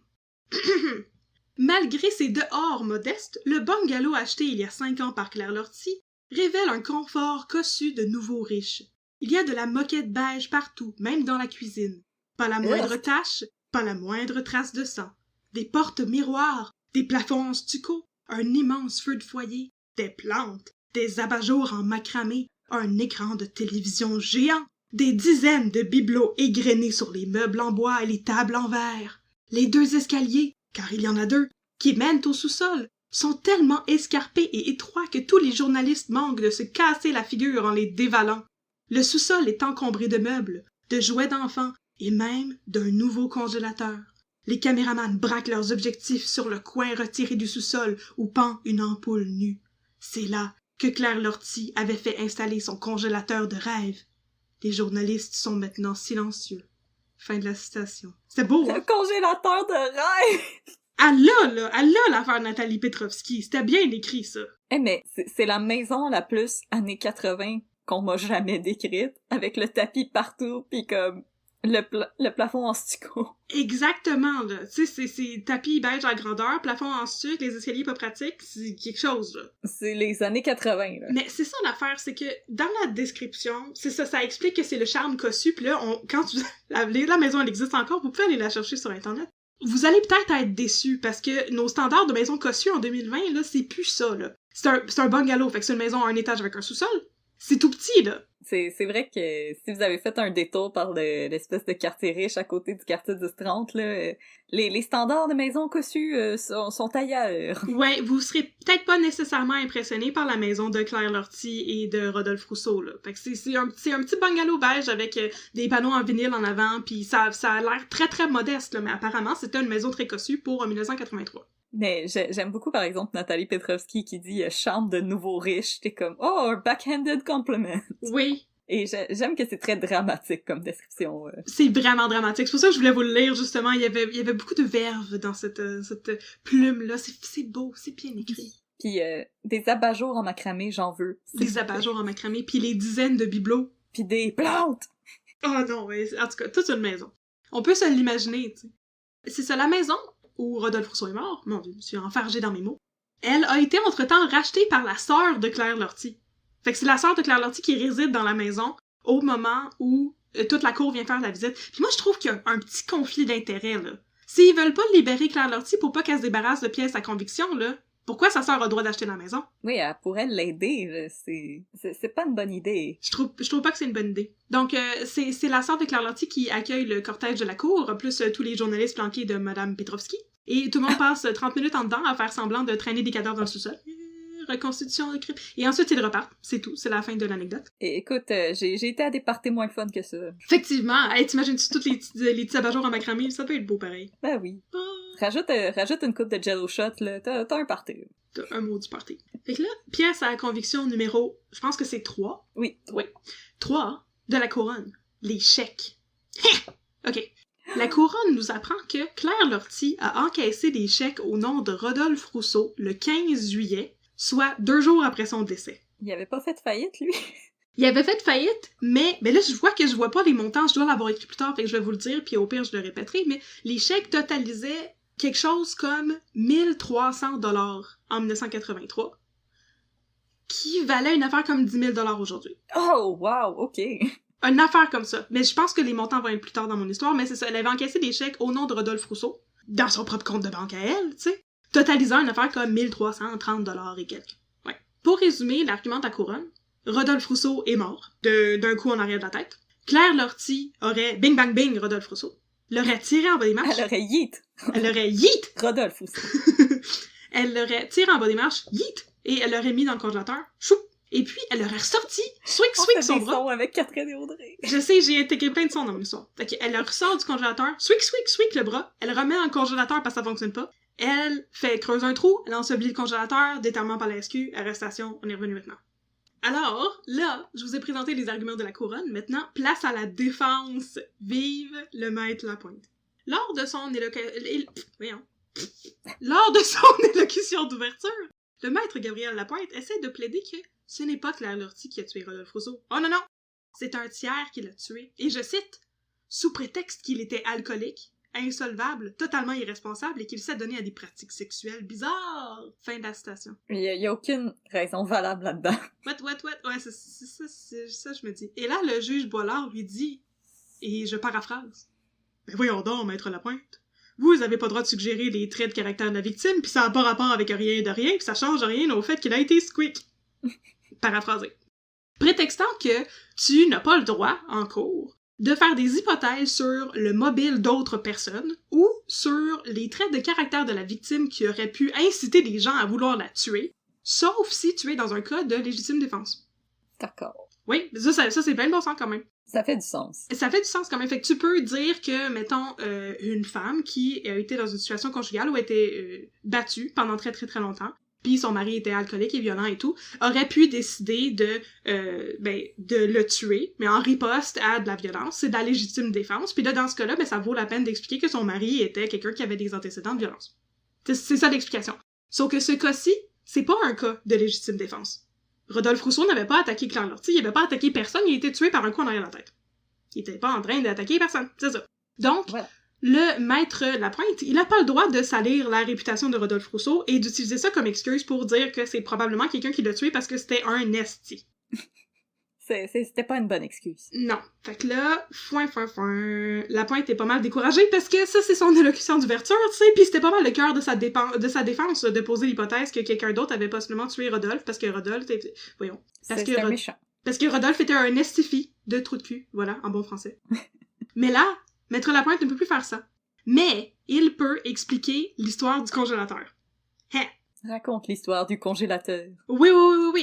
Malgré ses dehors modestes, le bungalow acheté il y a 5 ans par Claire Lortie révèle un confort cossu de nouveaux riches. Il y a de la moquette beige partout, même dans la cuisine. Pas la moindre tache, Pas la moindre trace de sang. Des portes miroirs, des plafonds en stucco, un immense feu de foyer, des plantes, des abat-jours en macramé, un écran de télévision géant, des dizaines de bibelots égrenés sur les meubles en bois et les tables en verre. Les 2 escaliers, car il y en a 2, qui mènent au sous-sol, sont tellement escarpés et étroits que tous les journalistes manquent de se casser la figure en les dévalant. Le sous-sol est encombré de meubles, de jouets d'enfants et même d'un nouveau congélateur. Les caméramans braquent leurs objectifs sur le coin retiré du sous-sol où pend une ampoule nue. C'est là que Claire Lortie avait fait installer son congélateur de rêve. Les journalistes sont maintenant silencieux. Fin de la citation. C'était beau, hein? Le congélateur de rêve! Elle a l'affaire Nathalie Petrovski. C'était bien écrit, ça. Mais c'est la maison la plus années 80 qu'on m'a jamais décrite, avec le tapis partout, pis comme le plafond en stucco. Exactement, là. Tu sais, c'est tapis beige à grandeur, plafond en stuc, les escaliers pas pratiques, c'est quelque chose, là. C'est les années 80, là. Mais c'est ça l'affaire, c'est que dans la description, c'est ça, ça explique que c'est le charme cossu, pis là, quand la maison, elle existe encore, vous pouvez aller la chercher sur Internet. Vous allez peut-être être déçus, parce que nos standards de maison cossue en 2020, là, c'est plus ça, là. C'est un bungalow, fait que c'est une maison à un étage avec un sous-sol. C'est tout petit, là. C'est vrai que si vous avez fait un détour par l'espèce de quartier riche à côté du quartier 10-30, là, les standards de maisons cossues sont ailleurs. Ouais, vous serez peut-être pas nécessairement impressionné par la maison de Claire Lortie et de Rodolphe Rousseau, là. Fait que c'est un petit bungalow beige avec des panneaux en vinyle en avant, pis ça a l'air très très modeste, là, mais apparemment c'était une maison très cossue pour 1983. Mais j'aime beaucoup, par exemple, Nathalie Petrovski qui dit « charme de nouveau riche ». T'es comme « oh, un backhanded compliment ». Oui. Et j'aime que c'est très dramatique comme description. C'est vraiment dramatique. C'est pour ça que je voulais vous le lire, justement. Il y avait beaucoup de verve dans cette plume-là. C'est beau, c'est bien écrit. Puis des abat-jours en macramé, j'en veux. Des abat-jours en macramé, puis les dizaines de bibelots. Puis des plantes! Oh non, ouais. En tout cas, toute une maison. On peut se l'imaginer, tu sais. C'est ça, la maison où Rodolphe Rousseau est mort, mon Dieu, je suis enfargée dans mes mots, elle a été entre-temps rachetée par la sœur de Claire Lortie. Fait que c'est la sœur de Claire Lortie qui réside dans la maison au moment où toute la cour vient faire la visite. Puis moi, je trouve qu'il y a un petit conflit d'intérêts, là. S'ils veulent pas libérer Claire Lortie pour pas qu'elle se débarrasse de pièces à conviction, là, pourquoi sa sœur a le droit d'acheter la maison? Oui, elle pourrait l'aider, là. C'est pas une bonne idée. Je trouve pas que c'est une bonne idée. Donc, c'est la sœur de Claire Lortie qui accueille le cortège de la cour, plus tous les journalistes planqués de Madame Petrovski. Et tout le monde passe 30 minutes en dedans à faire semblant de traîner des cadavres dans le sous-sol. Reconstitution de crime. Et ensuite, ils repartent. C'est tout. C'est la fin de l'anecdote. Et écoute, j'ai été à des parties moins fun que ça. Effectivement. Hey, t'imagines-tu tous les petits abat-jours en macramé? Ça peut être beau, pareil. Ben oui. Oh. Rajoute une coupe de jello shot, là. T'as un party. T'as un mot du party. Fait que là, pièce à conviction numéro, je pense que c'est 3. Oui. Oui. 3 de la couronne. Les chèques. OK. La couronne nous apprend que Claire Lortie a encaissé des chèques au nom de Rodolphe Rousseau le 15 juillet, soit 2 jours après son décès. Il avait pas fait de faillite, lui? Il avait fait faillite, mais là, je vois pas les montants, je dois l'avoir écrit plus tard, fait que je vais vous le dire, puis au pire, je le répéterai, mais les chèques totalisaient quelque chose comme 1300 $ en 1983, qui valait une affaire comme 10 000 $ aujourd'hui. Oh, wow, ok. Une affaire comme ça. Mais je pense que les montants vont être plus tard dans mon histoire, mais c'est ça, elle avait encaissé des chèques au nom de Rodolphe Rousseau, dans son propre compte de banque à elle, tu sais, totalisant une affaire comme 1330 $ et quelques. Ouais. Pour résumer l'argument de la couronne, Rodolphe Rousseau est mort, d'un coup en arrière de la tête. Claire Lortie aurait bing bang bing Rodolphe Rousseau, l'aurait tiré en bas des marches. Elle aurait yeet. Elle aurait yeet! Rodolphe Rousseau. Elle l'aurait tiré en bas des marches, yeet! Et elle l'aurait mis dans le congélateur, chou! Et puis, elle aurait ressorti, swing, swing, son bras. On fait avec Catherine et Audrey. Je sais, j'ai intégré plein de sons dans mon histoire. Fait qu'elle le ressort du congélateur, swing, swing, swing le bras, elle le remet dans le congélateur parce que ça fonctionne pas. Elle fait creuser un trou, elle ensevelit le congélateur, déterrement par la SQ, arrestation, on est revenu maintenant. Alors, là, je vous ai présenté les arguments de la couronne, maintenant, place à la défense. Vive le maître Lapointe. Lors de son élocution d'ouverture, le maître Gabriel Lapointe essaie de plaider que ce n'est pas Claire Lortie qui a tué Rodolphe Rousseau. Oh non, non! C'est un tiers qui l'a tué. Et je cite, sous prétexte qu'il était alcoolique, insolvable, totalement irresponsable et qu'il s'est donné à des pratiques sexuelles bizarres. Fin de la citation. Il y a aucune raison valable là-dedans. What? Ouais, c'est ça, je me dis. Et là, le juge Boilard lui dit, et je paraphrase, Ben voyons donc, maître Lapointe. Vous avez pas le droit de suggérer les traits de caractère de la victime, puis ça a pas rapport avec rien de rien, puis ça change rien au fait qu'il a été squeak. Paraphrasé. Prétextant que tu n'as pas le droit, en cours, de faire des hypothèses sur le mobile d'autres personnes ou sur les traits de caractère de la victime qui auraient pu inciter les gens à vouloir la tuer, sauf si tu es dans un cas de légitime défense. D'accord. Oui, ça c'est plein de bon sens quand même. Ça fait du sens. Ça fait du sens quand même. Fait que tu peux dire que, mettons, une femme qui a été dans une situation conjugale où elle était battue pendant très très très longtemps, puis son mari était alcoolique et violent et tout, aurait pu décider de le tuer, mais en riposte à de la violence, c'est de la légitime défense, puis là, dans ce cas-là, ben ça vaut la peine d'expliquer que son mari était quelqu'un qui avait des antécédents de violence. C'est ça l'explication. Sauf que ce cas-ci, c'est pas un cas de légitime défense. Rodolphe Rousseau n'avait pas attaqué Claire Lortie, il avait pas attaqué personne, il a été tué par un coup en arrière de la tête. Il était pas en train d'attaquer personne, c'est ça. Donc, voilà. Le maître Lapointe, il a pas le droit de salir la réputation de Rodolphe Rousseau et d'utiliser ça comme excuse pour dire que c'est probablement quelqu'un qui l'a tué parce que c'était un esti. C'était pas une bonne excuse. Non. Fait que là, Lapointe est pas mal découragé parce que ça, c'est son élocution d'ouverture, tu sais, pis c'était pas mal le cœur de sa défense de poser l'hypothèse que quelqu'un d'autre avait possiblement tué Rodolphe parce que Rodolphe était... Voyons. C'était méchant. Parce que Rodolphe était un estifi de trou de cul, voilà, en bon français. Mais là, Maître Lapointe ne peut plus faire ça. Mais il peut expliquer l'histoire du congélateur. Hein? Raconte l'histoire du congélateur. Oui.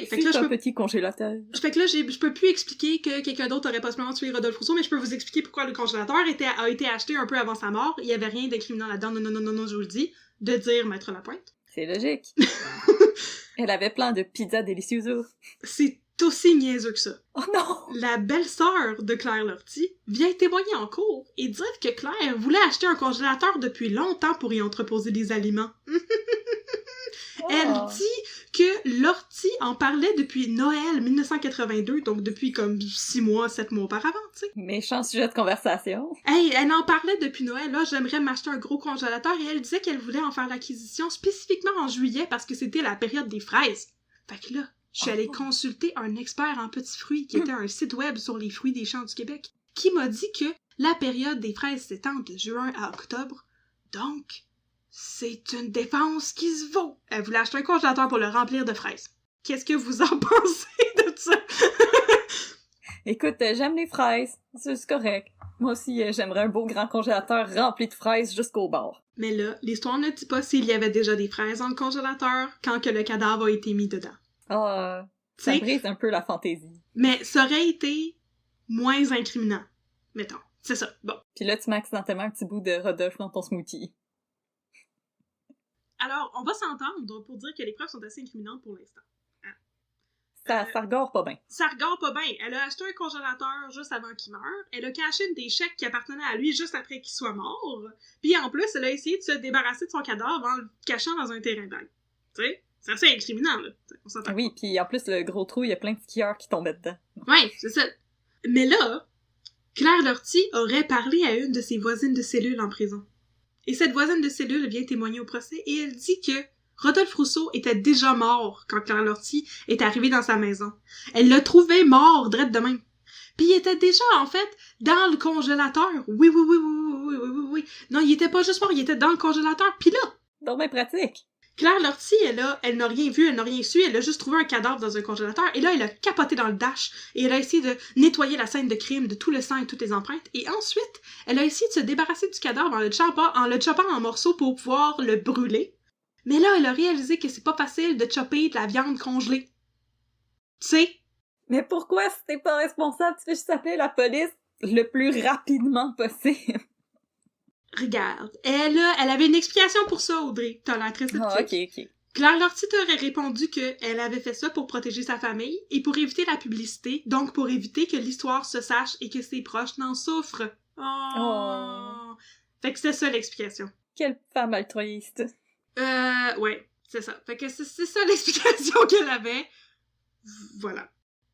Fait que là, petit congélateur. Fait que là, je peux plus expliquer que quelqu'un d'autre aurait possiblement tué Rodolphe Rousseau, mais je peux vous expliquer pourquoi le congélateur a été acheté un peu avant sa mort. Il y avait rien d'incriminant là-dedans, non, je vous le dis, de dire Maître Lapointe. C'est logique. Elle avait plein de pizzas délicieuses. C'est aussi niaiseux que ça. Oh non! La belle-sœur de Claire Lortie vient témoigner en cours et dire que Claire voulait acheter un congélateur depuis longtemps pour y entreposer des aliments. Elle dit que Lortie en parlait depuis Noël 1982, donc depuis comme 6 mois, 7 mois auparavant, tu sais. Méchant sujet de conversation. Hey, elle en parlait depuis Noël, là, j'aimerais m'acheter un gros congélateur, et elle disait qu'elle voulait en faire l'acquisition spécifiquement en juillet parce que c'était la période des fraises. Fait que là, je suis allée consulter un expert en petits fruits qui était un site web sur les fruits des champs du Québec, qui m'a dit que la période des fraises s'étend de juin à octobre, donc... c'est une défense qui se vaut. Elle voulait acheter un congélateur pour le remplir de fraises. Qu'est-ce que vous en pensez de ça? Écoute, j'aime les fraises. C'est correct. Moi aussi, j'aimerais un beau grand congélateur rempli de fraises jusqu'au bord. Mais là, l'histoire ne dit pas s'il y avait déjà des fraises dans le congélateur quand que le cadavre a été mis dedans. Ah, ça brise un peu la fantaisie. Mais ça aurait été moins incriminant, mettons. C'est ça, bon. Puis là, tu mets accidentellement un petit bout de Rodolphe dans ton smoothie. Alors, on va s'entendre pour dire que les preuves sont assez incriminantes pour l'instant. Hein? Ça regorge pas bien. Ça regorge pas bien. Elle a acheté un congélateur juste avant qu'il meure. Elle a caché des chèques qui appartenaient à lui juste après qu'il soit mort. Puis en plus, elle a essayé de se débarrasser de son cadavre en le cachant dans un terrain vague. Tu sais? C'est assez incriminant, là. On s'entend. Oui, puis en plus, le gros trou, il y a plein de skieurs qui tombaient dedans. Ouais, c'est ça. Mais là, Claire Lortie aurait parlé à une de ses voisines de cellule en prison. Et cette voisine de cellule vient témoigner au procès et elle dit que Rodolphe Rousseau était déjà mort quand Claire Lortie est arrivée dans sa maison. Elle l'a trouvé mort, drette de même. Puis il était déjà, en fait, dans le congélateur. Oui. Non, il était pas juste mort, il était dans le congélateur. Puis là... donc ben pratique. Claire Lortie, elle n'a rien vu, elle n'a rien su, elle a juste trouvé un cadavre dans un congélateur, et là, elle a capoté dans le dash, et elle a essayé de nettoyer la scène de crime de tout le sang et toutes les empreintes, et ensuite, elle a essayé de se débarrasser du cadavre en le choppant en morceaux pour pouvoir le brûler. Mais là, elle a réalisé que c'est pas facile de chopper de la viande congelée. Tu sais? Mais pourquoi, si t'es pas responsable, tu fais juste appeler la police le plus rapidement possible? Regarde, elle avait une explication pour ça, Audrey. T'as l'air très sceptique. Ah, ok. Claire Lortie t'aurait répondu qu'elle avait fait ça pour protéger sa famille et pour éviter la publicité, donc pour éviter que l'histoire se sache et que ses proches n'en souffrent. Oh. Fait que c'était ça l'explication. Quelle femme altruiste. Ouais, c'est ça. Fait que c'est ça l'explication qu'elle avait. Voilà.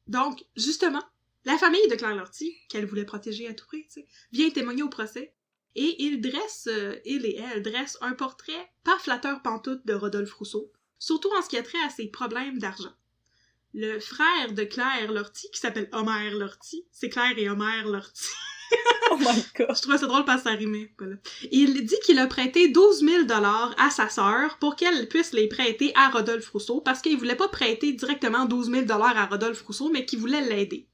Donc, justement, la famille de Claire Lortie, qu'elle voulait protéger à tout prix, tu sais, vient témoigner au procès. Et il et elle dressent un portrait pas flatteur pantoute de Rodolphe Rousseau, surtout en ce qui a trait à ses problèmes d'argent. Le frère de Claire Lortie, qui s'appelle Homer Lortie, c'est Claire et Homer Lortie. Oh my god. Je trouvais ça drôle parce que ça rimait. Voilà. Il dit qu'il a prêté 12 000 $ à sa sœur pour qu'elle puisse les prêter à Rodolphe Rousseau parce qu'il voulait pas prêter directement 12 000 $ à Rodolphe Rousseau, mais qu'il voulait l'aider.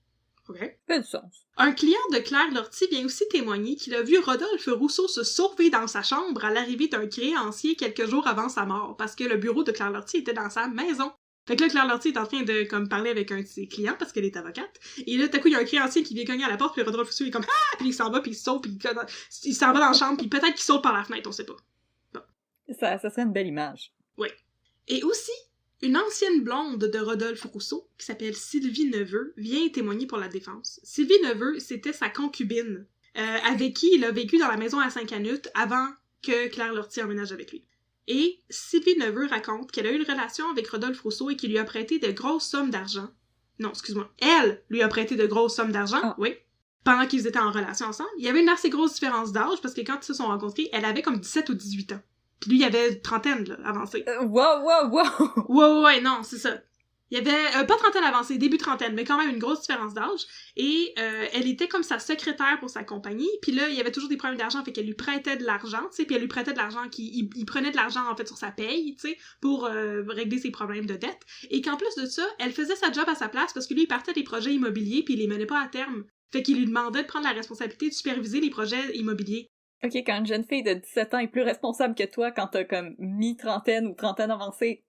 OK? Ça fait du sens. Un client de Claire Lortie vient aussi témoigner qu'il a vu Rodolphe Rousseau se sauver dans sa chambre à l'arrivée d'un créancier quelques jours avant sa mort parce que le bureau de Claire Lortie était dans sa maison. Fait que là, Claire Lortie est en train de comme parler avec un de ses clients parce qu'elle est avocate. Et là, tout à coup, il y a un créancier qui vient cogner à la porte, puis Rodolphe Rousseau il est comme ah, puis il s'en va, puis il saute, puis il s'en va dans la chambre, puis peut-être qu'il saute par la fenêtre, on sait pas. Bon. Ça serait une belle image. Oui. Et aussi, une ancienne blonde de Rodolphe Rousseau, qui s'appelle Sylvie Neveu, vient témoigner pour la défense. Sylvie Neveu, c'était sa concubine, avec qui il a vécu dans la maison à Saint-Canute avant que Claire Lortie emménage avec lui. Et Sylvie Neveu raconte qu'elle a eu une relation avec Rodolphe Rousseau et qu'il lui a prêté de grosses sommes d'argent. Non, excuse-moi. Elle lui a prêté de grosses sommes d'argent, oui, pendant qu'ils étaient en relation ensemble. Il y avait une assez grosse différence d'âge parce que quand ils se sont rencontrés, elle avait comme 17 ou 18 ans. Puis lui, il avait trentaine, là, avancée. Wow! Ouais, non, c'est ça. Il y avait, pas trentaine avancée, début trentaine, mais quand même une grosse différence d'âge. Et elle était comme sa secrétaire pour sa compagnie. Puis là, il y avait toujours des problèmes d'argent, fait qu'elle lui prêtait de l'argent, tu sais. Puis elle lui prêtait de l'argent, il prenait de l'argent, en fait, sur sa paye, tu sais, pour régler ses problèmes de dette. Et qu'en plus de ça, elle faisait sa job à sa place parce que lui, il partait des projets immobiliers puis il les menait pas à terme. Fait qu'il lui demandait de prendre la responsabilité de superviser les projets immobiliers. Ok, quand une jeune fille de 17 ans est plus responsable que toi quand t'as comme mi-trentaine ou trentaine avancée,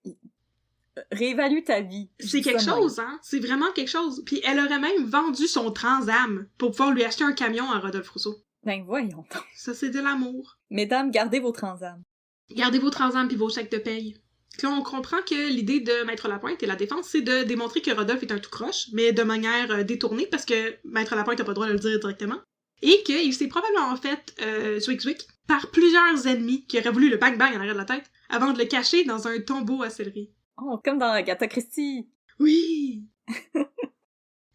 réévalue ta vie. C'est quelque chose, hein? C'est vraiment quelque chose. Puis elle aurait même vendu son Trans-Am pour pouvoir lui acheter un camion à Rodolphe Rousseau. Ben voyons donc. Ça, c'est de l'amour. Mesdames, gardez vos Trans-Am. Gardez vos Trans-Am pis vos chèques de paye. Là, on comprend que l'idée de Maître Lapointe et la défense, c'est de démontrer que Rodolphe est un tout croche, mais de manière détournée, parce que Maître Lapointe n'a pas le droit de le dire directement. Et qu'il s'est probablement fait zwick-zwick par plusieurs ennemis qui auraient voulu le bang-bang en arrière de la tête avant de le cacher dans un tombeau à céleri. Oh, comme dans Agatha Christie! Oui!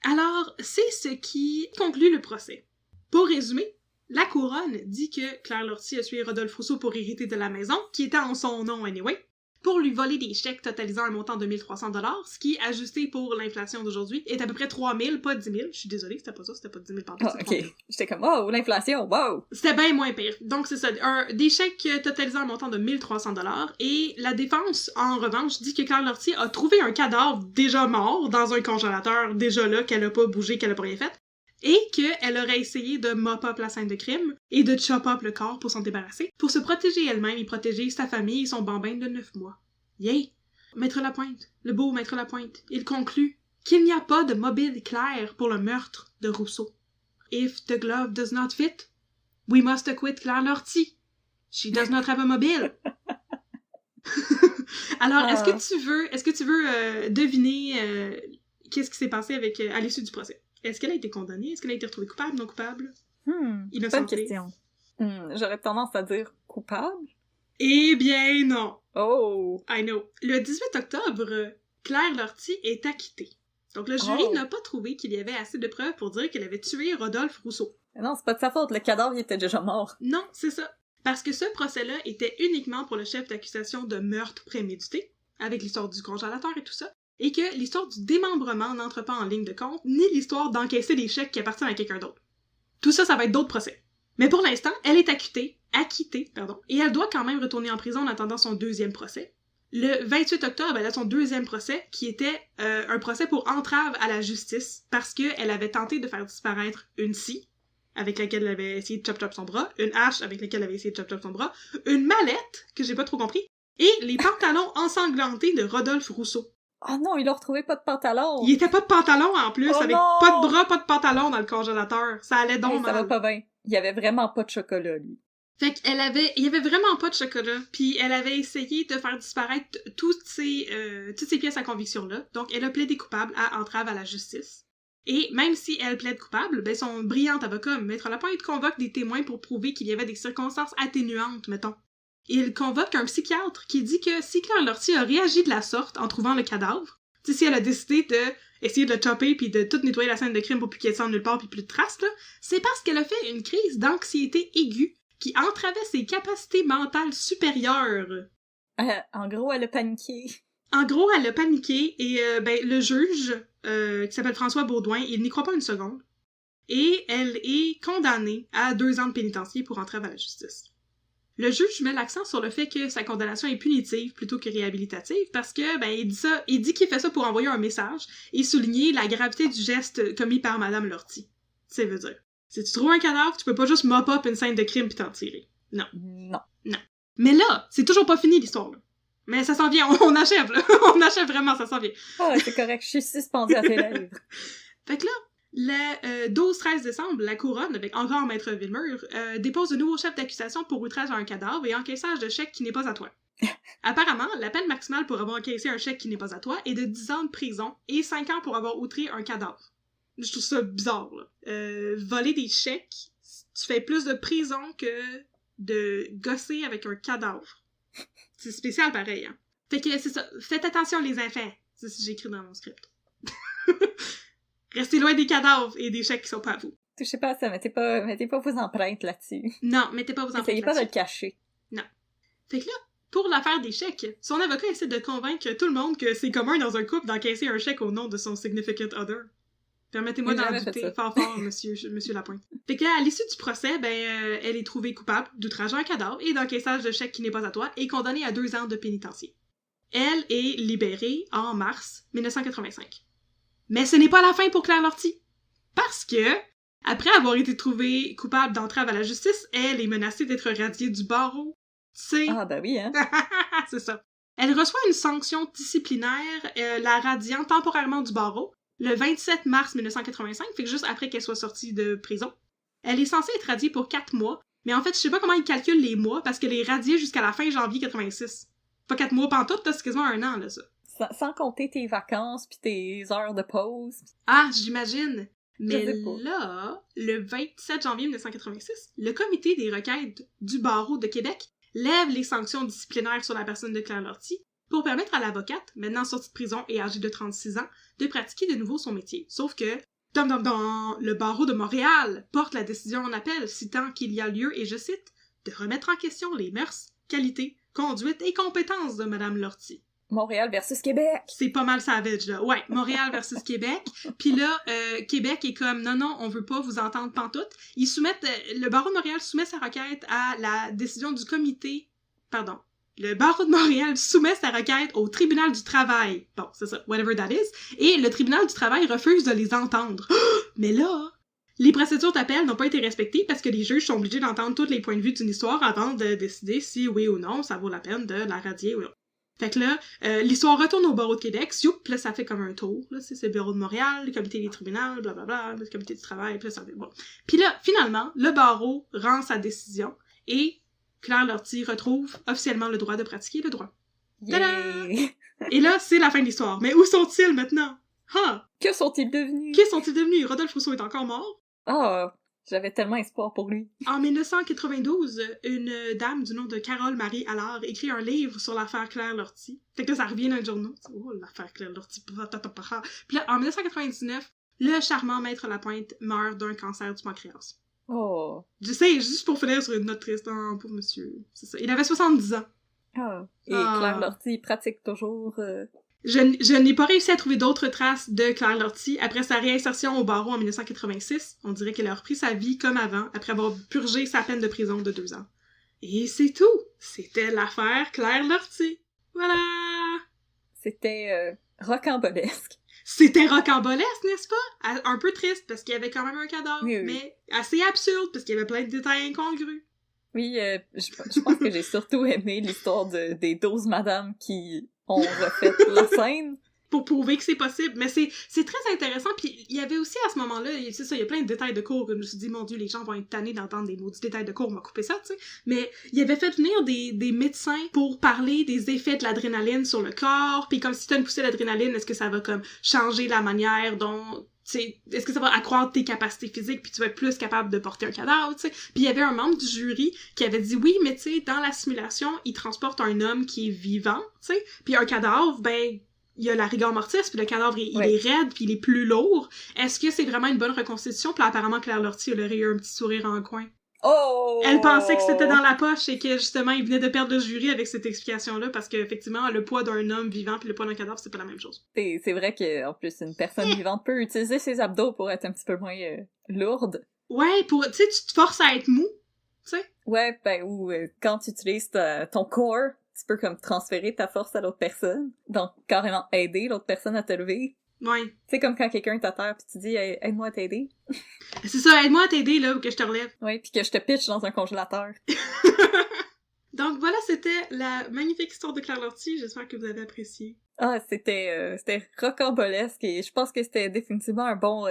Alors, c'est ce qui conclut le procès. Pour résumer, la couronne dit que Claire Lortie a tué Rodolphe Rousseau pour hériter de la maison, qui était en son nom anyway, pour lui voler des chèques totalisant un montant de 1 300 $, ce qui, ajusté pour l'inflation d'aujourd'hui, est à peu près 3 000, pas 10 000. Je suis désolée, c'était pas ça, c'était pas 10 000 par Oh, ok. J'étais comme, oh, l'inflation, wow! C'était bien moins pire. Donc c'est ça, des chèques totalisant un montant de 1 300 $, et la défense, en revanche, dit que Claire Lortie a trouvé un cadavre déjà mort dans un congélateur, déjà là, qu'elle a pas bougé, qu'elle a pas rien fait, et qu'elle aurait essayé de mop up la scène de crime et de chop up le corps pour s'en débarrasser, pour se protéger elle-même et protéger sa famille et son bambin de 9 mois. Yay! Maître Lapointe, le beau Maître Lapointe, il conclut qu'il n'y a pas de mobile clair pour le meurtre de Rousseau. If the glove does not fit, we must acquit Claire Lortie. She does not have a mobile. Alors, est-ce que tu veux deviner qu'est-ce qui s'est passé avec à l'issue du procès? Est-ce qu'elle a été condamnée? Est-ce qu'elle a été retrouvée coupable, non coupable? Bonne question. J'aurais tendance à dire coupable. Eh bien, non. Oh! I know. Le 18 octobre, Claire Lortie est acquittée. Donc, le jury n'a pas trouvé qu'il y avait assez de preuves pour dire qu'elle avait tué Rodolphe Rousseau. Non, c'est pas de sa faute, le cadavre il était déjà mort. Non, c'est ça. Parce que ce procès-là était uniquement pour le chef d'accusation de meurtre prémédité, avec l'histoire du congélateur et tout ça, et que l'histoire du démembrement n'entre pas en ligne de compte, ni l'histoire d'encaisser des chèques qui appartiennent à quelqu'un d'autre. Tout ça, ça va être d'autres procès. Mais pour l'instant, elle est acquittée, et elle doit quand même retourner en prison en attendant son deuxième procès. Le 28 octobre, elle a son deuxième procès, qui était un procès pour entrave à la justice, parce qu'elle avait tenté de faire disparaître une scie, avec laquelle elle avait essayé de chop-chop son bras, une hache avec laquelle elle avait essayé de chop-chop son bras, une mallette, que j'ai pas trop compris, et les pantalons ensanglantés de Rodolphe Rousseau. Oh non, il a retrouvé pas de pantalon! Il était pas de pantalon en plus, avec non! pas de bras, pas de pantalon dans le congélateur. Ça allait donc mal. Ça va pas bien. Il y avait vraiment pas de chocolat, lui. Fait il y avait vraiment pas de chocolat, puis elle avait essayé de faire disparaître toutes ces pièces à conviction-là. Donc elle a plaidé coupable à entrave à la justice. Et même si elle plaide coupable, ben son brillant avocat, Maître Lapointe, convoque des témoins pour prouver qu'il y avait des circonstances atténuantes, mettons. Il convoque un psychiatre qui dit que si Claire Lortie a réagi de la sorte en trouvant le cadavre, tu sais, si elle a décidé de essayer de le chopper puis de tout nettoyer la scène de crime pour plus qu'il y ait de sang nulle part puis plus de traces, là, c'est parce qu'elle a fait une crise d'anxiété aiguë qui entravait ses capacités mentales supérieures. En gros, elle a paniqué. En gros, elle a paniqué et le juge, qui s'appelle François Baudouin, il n'y croit pas une seconde. et elle est condamnée à 2 ans de pénitencier pour entrave à la justice. Le juge met l'accent sur le fait que sa condamnation est punitive plutôt que réhabilitative parce que, il dit qu'il fait ça pour envoyer un message et souligner la gravité du geste commis par Madame Lortie. Ça veut dire, si tu trouves un cadavre, tu peux pas juste mop up une scène de crime pis t'en tirer. Non. Non. Mais là, c'est toujours pas fini l'histoire, là. Mais ça s'en vient, on achève, là. On achève vraiment, ça s'en vient. Ah, c'est correct, je suis suspendue à tes lèvres. Fait que là, le 12-13 décembre, la couronne, avec encore Maître Villemur, dépose de nouveaux chefs d'accusation pour outrage à un cadavre et encaissage de chèque qui n'est pas à toi. Apparemment, la peine maximale pour avoir encaissé un chèque qui n'est pas à toi est de 10 ans de prison et 5 ans pour avoir outré un cadavre. Je trouve ça bizarre, là. Voler des chèques, tu fais plus de prison que de gosser avec un cadavre. C'est spécial pareil, hein. Fait que c'est ça. Faites attention, les enfants. C'est ce que j'ai écrit dans mon script. Restez loin des cadavres et des chèques qui sont pas à vous. Touchez pas à ça, mettez pas vos empreintes là-dessus. Non, mettez pas vos empreintes Essayez pas de le cacher. Non. Fait que là, pour l'affaire des chèques, son avocat essaie de convaincre tout le monde que c'est commun dans un couple d'encaisser un chèque au nom de son significant other. Permettez-moi d'en douter fort, monsieur Lapointe. Fait que là, à l'issue du procès, elle est trouvée coupable d'outrage à un cadavre et d'encaissage de chèque qui n'est pas à toi et condamnée à 2 ans de pénitencier. Elle est libérée en mars 1985. Mais ce n'est pas la fin pour Claire Lortie. Parce que, après avoir été trouvée coupable d'entrave à la justice, elle est menacée d'être radiée du barreau. Ah, ben oui, hein. C'est ça. Elle reçoit une sanction disciplinaire, la radiant temporairement du barreau, le 27 mars 1985, fait que juste après qu'elle soit sortie de prison. Elle est censée être radiée pour 4 mois, mais en fait, je sais pas comment ils calculent les mois, parce qu'elle est radiée jusqu'à la fin janvier 86. Pas 4 mois pantoute, là, c'est quasiment 1 an, là, ça. Sans compter tes vacances pis tes heures de pause. Ah, j'imagine. Mais là, le 27 janvier 1986, le comité des requêtes du barreau de Québec lève les sanctions disciplinaires sur la personne de Claire Lortie pour permettre à l'avocate, maintenant sortie de prison et âgée de 36 ans, de pratiquer de nouveau son métier. Sauf que, le barreau de Montréal porte la décision en appel, citant qu'il y a lieu, et je cite, de remettre en question les mœurs, qualités, conduite et compétences de Madame Lortie. Montréal versus Québec! C'est pas mal savage, là. Ouais, Montréal versus Québec. Puis là, Québec est comme, non, on veut pas vous entendre pantoute. Ils soumettent, le barreau de Montréal soumet sa requête à la décision du comité, le barreau de Montréal soumet sa requête au tribunal du travail. Bon, c'est ça, whatever that is. Et le tribunal du travail refuse de les entendre. Mais là, les procédures d'appel n'ont pas été respectées parce que les juges sont obligés d'entendre tous les points de vue d'une histoire avant de décider si oui ou non ça vaut la peine de la radier ou non. Fait que là, l'histoire retourne au barreau de Québec, là ça fait comme un tour, là, c'est le bureau de Montréal, le comité des tribunaux, blablabla, le comité du travail, puis là ça fait bon. Puis là, finalement, le barreau rend sa décision et Claire Lortie retrouve officiellement le droit de pratiquer le droit. Tada! Et là, c'est la fin de l'histoire. Mais où sont-ils maintenant? Que sont-ils devenus? Rodolphe Rousseau est encore mort? Ah, j'avais tellement espoir pour lui. En 1992, une dame du nom de Carole Marie Allard écrit un livre sur l'affaire Claire Lortie. Fait que là, ça revient dans le journal. Oh, l'affaire Claire Lortie. Puis là, en 1999, le charmant Maître Lapointe meurt d'un cancer du pancréas. Oh. Je sais, juste pour finir sur une note triste, hein, pour monsieur. C'est ça. Il avait 70 ans. Ah. Et Claire Lortie pratique toujours... Je n'ai pas réussi à trouver d'autres traces de Claire Lortie après sa réinsertion au barreau en 1986. On dirait qu'elle a repris sa vie comme avant, après avoir purgé sa peine de prison de 2 ans. Et c'est tout! C'était l'affaire Claire Lortie. Voilà! C'était rocambolesque. C'était rocambolesque, n'est-ce pas? Un peu triste, parce qu'il y avait quand même un cadavre, oui. Mais assez absurde, parce qu'il y avait plein de détails incongrus. Oui, je pense que j'ai surtout aimé l'histoire des 12 madames qui ont refait la scène. Pour prouver que c'est possible. Mais c'est très intéressant. Puis il y avait aussi à ce moment-là, c'est ça, il y a plein de détails de cours que je me suis dit, mon Dieu, les gens vont être tannés d'entendre des maudits détails de cours, on m'a coupé ça, tu sais. Mais il avait fait venir des médecins pour parler des effets de l'adrénaline sur le corps. Puis comme si t'as une poussée d'adrénaline, est-ce que ça va comme changer la manière dont... est-ce que ça va accroître tes capacités physiques puis tu vas être plus capable de porter un cadavre, tu sais. Puis il y avait un membre du jury qui avait dit oui, mais tu sais, dans la simulation, il transporte un homme qui est vivant, tu sais. Puis un cadavre, il y a la rigor mortis, puis le cadavre, il est raide, puis il est plus lourd. Est-ce que c'est vraiment une bonne reconstitution? Puis là, apparemment, Claire Lortie, elle aurait eu un petit sourire en coin. Oh! Elle pensait que c'était dans la poche et que, justement, il venait de perdre le jury avec cette explication-là parce qu'effectivement, le poids d'un homme vivant puis le poids d'un cadavre, c'est pas la même chose. C'est vrai qu'en plus, une personne vivante peut utiliser ses abdos pour être un petit peu moins lourde. Ouais, tu sais, tu te forces à être mou, tu sais. Ouais, ben, ou quand tu utilises ton corps, tu peux comme transférer ta force à l'autre personne. Donc, carrément aider l'autre personne à te lever. Ouais. C'est comme quand quelqu'un est à terre pis tu dis hey, aide-moi à t'aider. C'est ça, aide-moi à t'aider, là, ou que je te relève. Ouais, pis que je te pitch dans un congélateur. Donc voilà, c'était la magnifique histoire de Claire Lortie. J'espère que vous avez apprécié. Ah, c'était rocambolesque et je pense que c'était définitivement un bon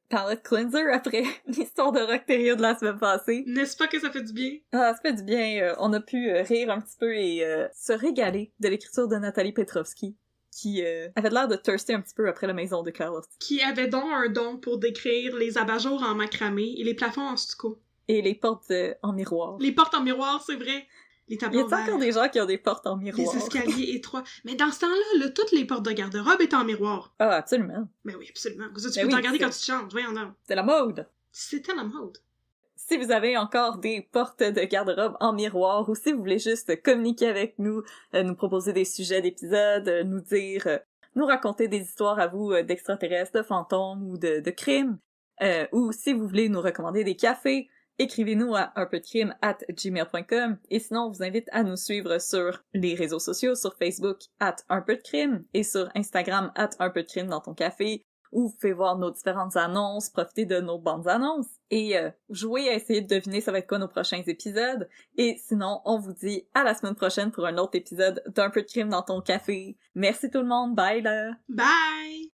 palate cleanser après l'histoire de Rock-Terrio de la semaine passée. N'est-ce pas que ça fait du bien? Ah, ça fait du bien. On a pu rire un petit peu et se régaler de l'écriture de Nathalie Petrovski, qui avait l'air de thirster un petit peu après la maison de Claire Lortie. Qui avait donc un don pour décrire les abat-jours en macramé et les plafonds en stucco. Et les portes en miroir. Les portes en miroir, c'est vrai. Les tableaux Y a encore des gens qui ont des portes en miroir? Les escaliers étroits. Mais dans ce temps-là, toutes les portes de garde-robe étaient en miroir. Ah, absolument. Mais oui, absolument. Tu peux t'en regarder quand tu te changes, voyons donc. C'est la mode! C'était la mode. Si vous avez encore des portes de garde-robe en miroir ou si vous voulez juste communiquer avec nous, nous proposer des sujets d'épisodes, nous dire, nous raconter des histoires à vous d'extraterrestres, de fantômes ou de crimes, ou si vous voulez nous recommander des cafés, écrivez-nous à unpeudcrime@gmail.com et sinon on vous invite à nous suivre sur les réseaux sociaux, sur Facebook @unpeudcrime et sur Instagram @unpeudcrime dans ton café, où vous pouvez voir nos différentes annonces, profiter de nos bandes annonces et jouer à essayer de deviner ça va être quoi nos prochains épisodes. Et sinon, on vous dit à la semaine prochaine pour un autre épisode d'Un peu de crime dans ton café. Merci tout le monde, bye là! Bye!